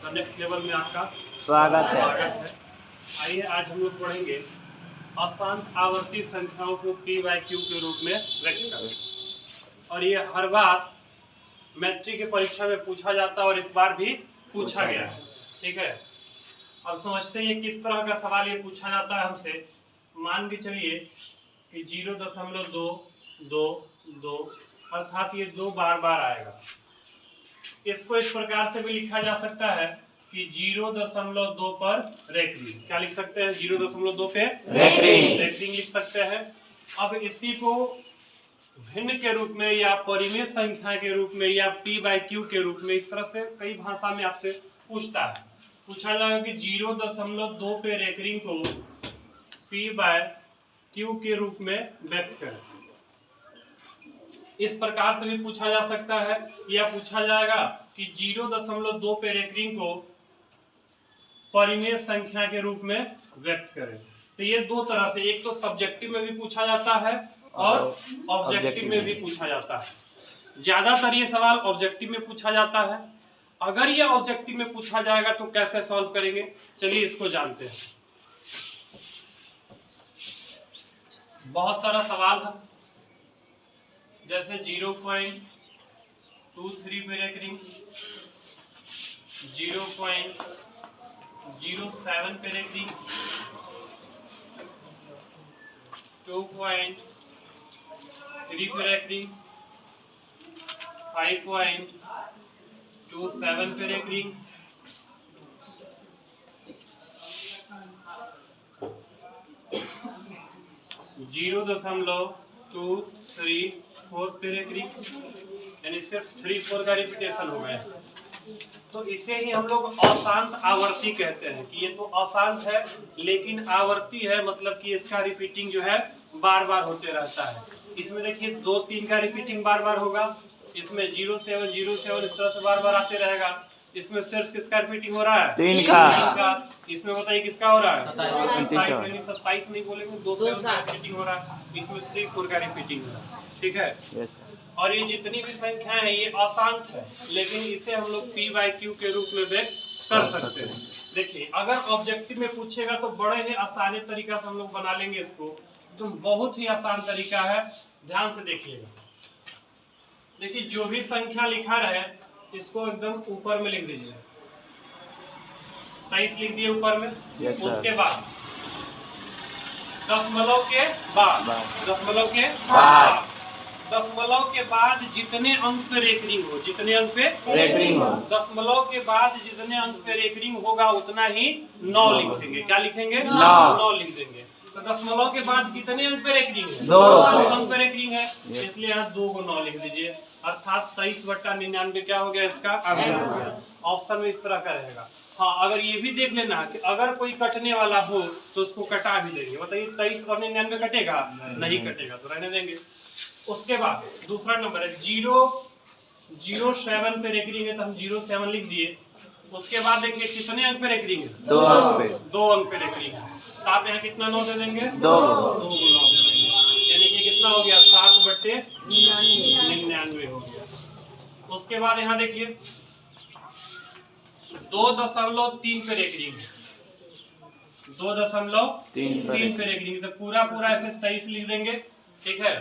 The next level में आपका स्वागत है। आइए आज हम लोग पढ़ेंगे अशांत आवर्ती संख्याओं को p/q के रूप में व्यक्त करें। और ये हर बार मैट्रिक की परीक्षा में पूछा जाता है और इस बार भी पूछा गया है। ठीक है, अब समझते हैं ये किस तरह का सवाल ये पूछा जाता है हमसे। मान के चलिए कि 0.222 अर्थात ये 2 बार आएगा। इसको इस प्रकार से भी लिखा जा सकता है कि 0.2 पर रेकरिंग। क्या लिख सकते हैं? 0.2 पे रेकरिंग लिख सकते हैं। अब इसी को भिन्न के रूप में या परिमेय संख्या के रूप में या p/q के रूप में, इस तरह से कई भाषा में आपसे पूछा जाएगा कि 0.2 पे रेकरिंग को p/q के रूप में व्यक्त करें। इस प्रकार से भी पूछा जा सकता है या पूछा जाएगा कि 0.2 पे रेकरिंग को परिमेय संख्या के रूप में व्यक्त करें। तो ये दो तरह से, एक तो सब्जेक्टिव में भी पूछा जाता है और ऑब्जेक्टिव में भी पूछा जाता है। ज्यादातर ये सवाल ऑब्जेक्टिव में पूछा जाता है। अगर ये ऑब्जेक्टिव में पूछा जाएगा तो कैसे सॉल्व करेंगे, चलिए इसको जानते हैं। बहुत सारा सवाल है, जैसे 0.23 पे रेकरिंग, 0.07 पे रेकरिंग, 2.3 पे रेकरिंग, 5.27 पे रेकरिंग, 0.234 पे रेकरिंग, यानी सिर्फ 3-4 का रिपीटेशन हो गया। तो इसे ही हम लोग अशांत आवर्ती कहते हैं कि ये तो अशांत है लेकिन आवर्ती है, मतलब कि इसका रिपीटिंग जो है बार बार होते रहता है। इसमें देखिए 2-3 का रिपीटिंग बार बार होगा, इसमें 0.7 इस तरह से बार बार आते रहेगा। इसमें सिर्फ किसका रिपीटिंग हो रहा है? 3 का। इसमें बताइए किसका हो रहा है? 27 नहीं बोलेंगे, 2 का रिपीटिंग हो रहा है। इसमें 3-4 का रिपीटिंग हो रहा है। ठीक है, और ये जितनी भी संख्या है ये अशांत है, लेकिन इसे हम लोग p/q के रूप में व्यक्त कर सकते हैं। देखिए अगर ऑब्जेक्टिव में पूछेगा तो बड़े ही आसानी तरीका से हम लोग बना लेंगे इसको। तो बहुत ही आसान तरीका है, ध्यान से देखिएगा। देखिए जो भी संख्या लिखा रहे इसको एकदम ऊपर में लिख दीजिए। 23 लिख दिए ऊपर में। उसके बाद दशमलव के बाद जितने अंक पे रेकरिंग हो, दशमलव के बाद जितने अंक पे रेकरिंग होगा उतना ही 9 लिख देंगे। क्या लिखेंगे? 9 लिख देंगे। तो दशमलव के बाद कितने अंक पे रेकरिंग है? 2 अंक पे रेकरिंग है, इसलिए यहाँ 2 को 9 लिख दीजिए। अर्थात 23/99 क्या हो गया इसका आंसर हो गया। ऑप्शन में इस तरह का रहेगा। हाँ, अगर ये भी देख लेना कि अगर कोई कटने वाला हो तो उसको कटा भी देंगे। बताइए 23 और 99 कटेगा? नहीं कटेगा, तो रहने देंगे। उसके बाद दूसरा नंबर है 0.07 पे रेकरिंग है, तो हम 0.7 लिख दिए। उसके बाद देखिए कितने अंक पे रेकरिंग है? 2 अंक पे रेकरिंग है, तो आप यहाँ कितना 9 दे देंगे? 2 को 9 दे देंगे, यानी कि कितना हो गया? 7/99 हो गया। उसके बाद यहाँ देखिए 2.3 पे रेकरिंग है, 2.3 पे रेकरिंग, तो पूरा ऐसे 23 लिख देंगे। ठीक है,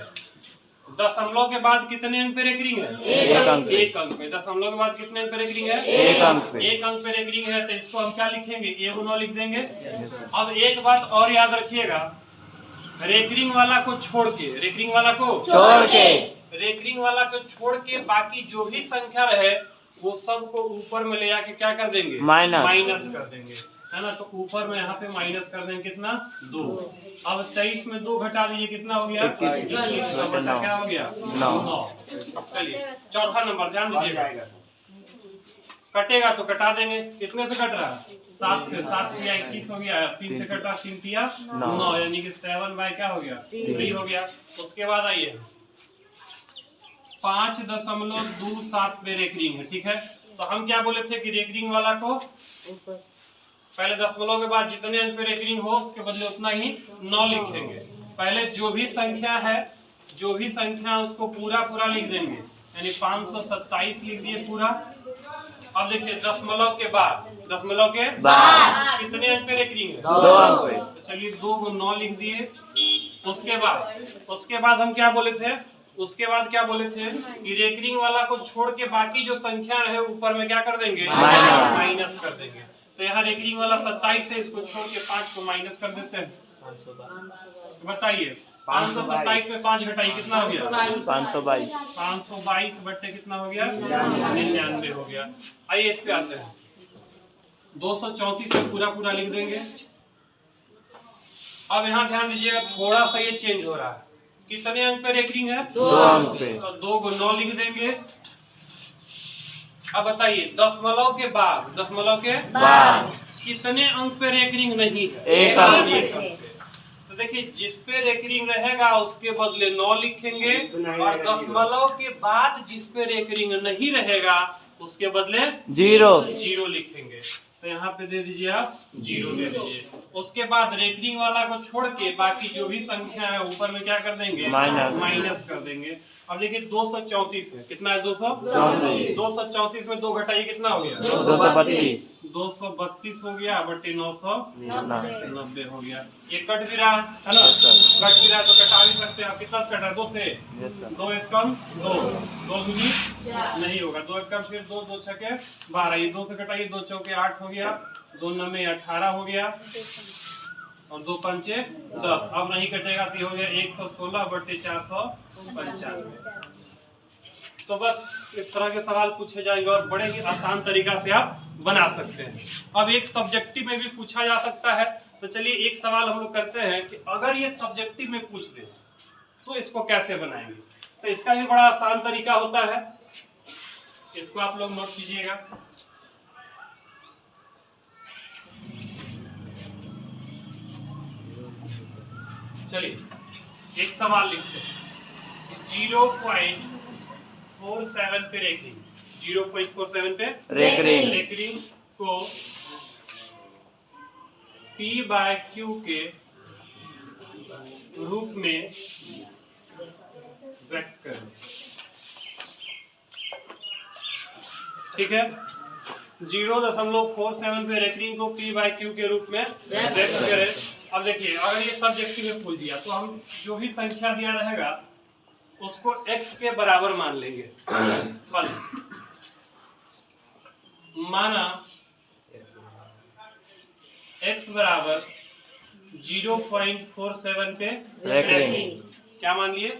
दशमलव के बाद कितने अंक पे रेकरिंग है? 1 अंक पे। दशमलव के बाद कितने अंक पे रेकरिंग है? 1 अंक पे रेकरिंग है, तो इसको हम क्या लिखेंगे? 1 को 9 लिख देंगे। अब एक बात और याद रखिएगा, रेकरिंग वाला को छोड़ के बाकी जो भी संख्या रहे वो सबको ऊपर में ले जाके क्या कर देंगे? माइनस कर देंगे, है ना। तो ऊपर में यहाँ पे माइनस कर देंगे कितना? 2। अब 23 में 2 घटा दीजिए, कितना हो गया? 21। क्या हो गया? 9। चलिए चौथा नंबर ध्यान दीजिएगा। कटेगा तो कटा देंगे। कितने से कट रहा है? 7 से। 7 या 21 हो गया। 3 से कटा, 3 तिया 9, यानी कि 7 क्या हो गया? 3 हो गया। उसके बाद आइए 5.27 पे रेकरिंग है। ठीक है, तो हम क्या बोले थे कि रेकरिंग वाला को पहले दशमलव के बाद जितने अंक पे रेकरिंग हो उसके बदले उतना ही 9 लिखेंगे। पहले जो भी संख्या उसको पूरा लिख देंगे, यानी 527 लिख दिए पूरा। अब देखिए दशमलव के बाद कितने अंक पे रेकरिंग है? 2 अंक पे। तो चलिए 2 को 9 लिख दिए। उसके बाद हम क्या बोले थे? उसके बाद क्या बोले थे कि रेकरिंग वाला को छोड़ के बाकी जो संख्या रहे ऊपर में क्या कर देंगे? माइनस कर देंगे। तो यहाँ रेकरिंग वाला 27 है, इसको छोड़ के 5 को माइनस कर देते हैं। बताइए 527 में 5 घटाई कितना हो गया? 522। 522 बट्टे कितना हो गया? 99 हो गया। आइए इस पे आते हैं। 234 में पूरा लिख देंगे। अब यहाँ ध्यान दीजिएगा, थोड़ा सा ये चेंज हो रहा है। कितने अंक पे रेकरिंग है? 2 अंक पे। तो 2 को 9 लिख देंगे। अब बताइए दशमलव के बाद कितने अंक पे रेकरिंग नहीं है? 1 अंक पे। तो देखिए जिस पे रेकरिंग रहेगा उसके बदले 9 लिखेंगे, और दशमलव के बाद जिस पे रेकरिंग नहीं रहेगा उसके बदले 0 लिखेंगे। तो यहाँ पे दे दीजिए आप 0 दे दीजिए। उसके बाद रेकरिंग वाला को छोड़ के बाकी जो भी संख्या है ऊपर में क्या कर देंगे? माइनस कर देंगे। अब देखिए 234 है, कितना है? 234 में 2 घटाइए कितना हो गया? 232 हो गया बट्टे 990 हो गया। ये कट भी रहा है ना? कट भी रहा तो कटा भी सकते हैं आप। कितना कटा? 2 से 2 एक कम 2 दूनी नहीं होगा। 2 एक कम फिर 2 2 छके 12। ये 2 से कटाइए, 2 चौके 8 हो गया, 2 9 18 हो गया, और 2 पंचे 10। अब नहीं कटेगा तो हो गया 116 बट्टे 495। तो बस इस तरह के सवाल पूछे जाएंगे और बड़े ही आसान तरीका से आप बना सकते हैं। अब एक सब्जेक्टिव में भी पूछा जा सकता है। तो चलिए एक सवाल हम लोग करते हैं कि अगर ये सब्जेक्टिव में पूछ दे तो इसको कैसे बनाएंगे। तो इसका भी बड़ा आसान तरीका होता है, इसको आप लोग नोट कीजिएगा। चलिए एक सवाल लिखते हैं। 0.47 पे रेकरिंग, 0.47 पे रेकरिंग को P/Q के रूप में व्यक्त करें। ठीक है, 0.47 पे रेकरिंग को P/Q के रूप में व्यक्त करें। अब देखिए अगर ये सब्जेक्टिव में पूछ दिया तो हम जो भी संख्या दिया रहेगा उसको x के बराबर मान लेंगे। फल माना x बराबर 0.47 पे रेकरिंग। क्या मान लिए?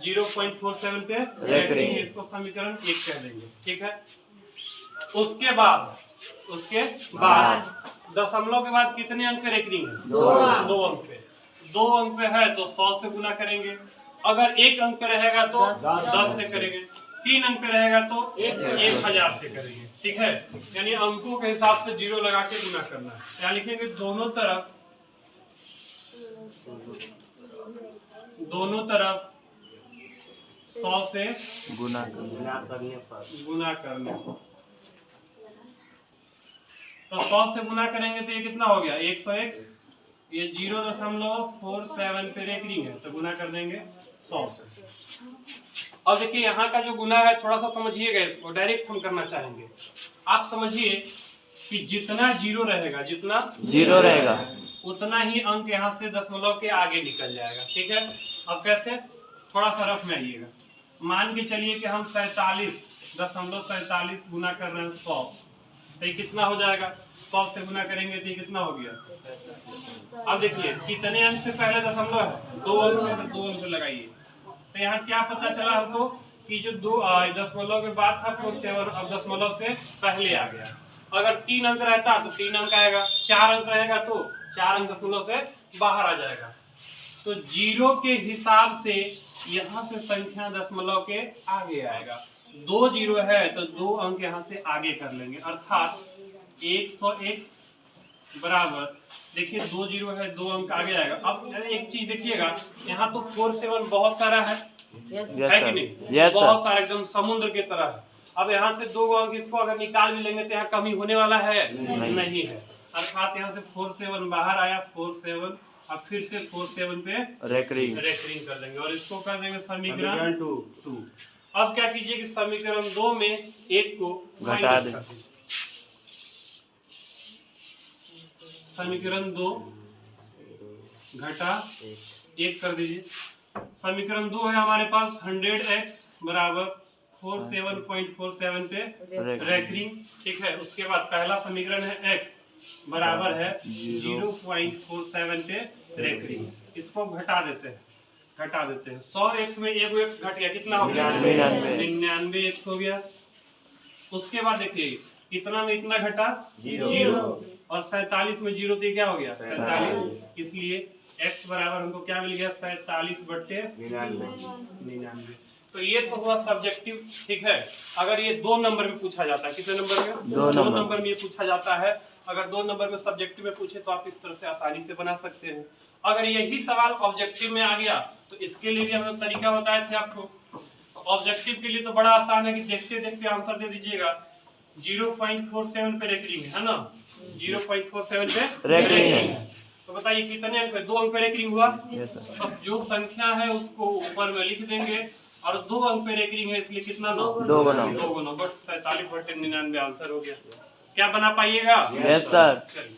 0.47 पे रेकरिंग। इसको समीकरण 1 कह देंगे। ठीक है, उसके बाद दशमलव के बाद कितने अंक पे रेकरिंग है? 2 अंक पे। 2 अंक पे है तो 100 से गुना करेंगे। अगर 1 अंक पे रहेगा तो 10 से करेंगे। 3 अंक पे रहेगा तो 1000 से करेंगे। ठीक है, यानी अंकों के हिसाब से 0 लगा के गुना करना है। क्या लिखेंगे? दोनों तरफ 100 से गुना करने पर। तो 100 से गुना करेंगे तो ये कितना हो गया? 101। ये 0.47 पे रेकरिंग है तो गुना कर देंगे 100 से। अब देखिए यहाँ का जो गुना है थोड़ा सा समझिएगा, इसको डायरेक्ट हम करना चाहेंगे। आप समझिए कि जितना जीरो रहेगा उतना ही अंक यहाँ से दशमलव के आगे निकल जाएगा। ठीक है, अब कैसे? थोड़ा सा रफ में आइएगा। मान के चलिए कि हम 47.47 गुना कर रहे हैं 100, तो ये कितना हो जाएगा? 100 से गुना करेंगे तो ये कितना हो गया? अब देखिए कितने अंक से पहले दशमलव है? 2 अंक से, तो 2 अंक लगाइए। तो यहाँ क्या पता चला हमको कि जो 2 दशमलव के बाद था 47, अब दशमलव से पहले आ गया। अगर 3 अंक रहता तो 3 अंक आएगा, 4 अंक रहेगा तो 4 अंक दशमलव से बाहर आ जाएगा। तो 0 के हिसाब से यहाँ से संख्या दशमलव के आगे आएगा। 2 0 है तो 2 अंक यहाँ से आगे कर लेंगे, अर्थात 101 बराबर, देखिए 2 0 है 2 अंक आगे आएगा। अब एक चीज देखिएगा, यहाँ तो 47 बहुत सारा है, है कि नहीं? बहुत सारा, एकदम समुद्र की तरह है। अब यहाँ से 2 अंक इसको अगर निकाल भी लेंगे तो यहाँ कमी होने वाला है नहीं है, अर्थात यहाँ से 47 बाहर आया, 47, अब फिर से 47 पे रेकरिंग कर देंगे और इसको कर देंगे समीकरण 2। अब क्या कीजिए कि समीकरण 2 में 1 को घटा माइनस दें। कर दीजिए। समीकरण 2 घटा 1 कर दीजिए। समीकरण 2 है हमारे पास 100x बराबर 47.47 पे रेकरिंग, ठीक है। उसके बाद पहला समीकरण है x बराबर है 0.47 पे रेकरिंग। इसको घटा देते हैं 100x में एगो x घट गया, कितना हो गया? 99 x हो गया। उसके बाद देखिए इतना में इतना घटा 0 और 47 में 0 तो क्या हो गया 47, इसलिए x बराबर हमको क्या मिल गया 47/99। तो ये तो हुआ सब्जेक्टिव, ठीक है। अगर ये 2 नंबर में पूछा जाता है, कितने नंबर में? 2 नंबर में ये पूछा जाता है। अगर 2 नंबर में सब्जेक्टिव में पूछे तो आप इस तरह से आसानी से बना सकते हैं। अगर यही सवाल ऑब्जेक्टिव में आ गया तो इसके लिए भी हम लोग तरीका बताए थे आपको। ऑब्जेक्टिव के लिए तो बड़ा आसान है कि देखते देखते आंसर दे दीजिएगा। 0.47 पे रेकरिंग है ना, 0.47 पे रेकरिंग है। तो बताइए कितने अंक पे? 2 अंक पे रेकरिंग हुआ। बस जो संख्या है उसको ऊपर में लिख देंगे और 2 अंक पे रेकरिंग है इसलिए कितना? 2 गुना। बट 47/99 आंसर हो गया। क्या बना पाइएगा? Yes sir. चलिए।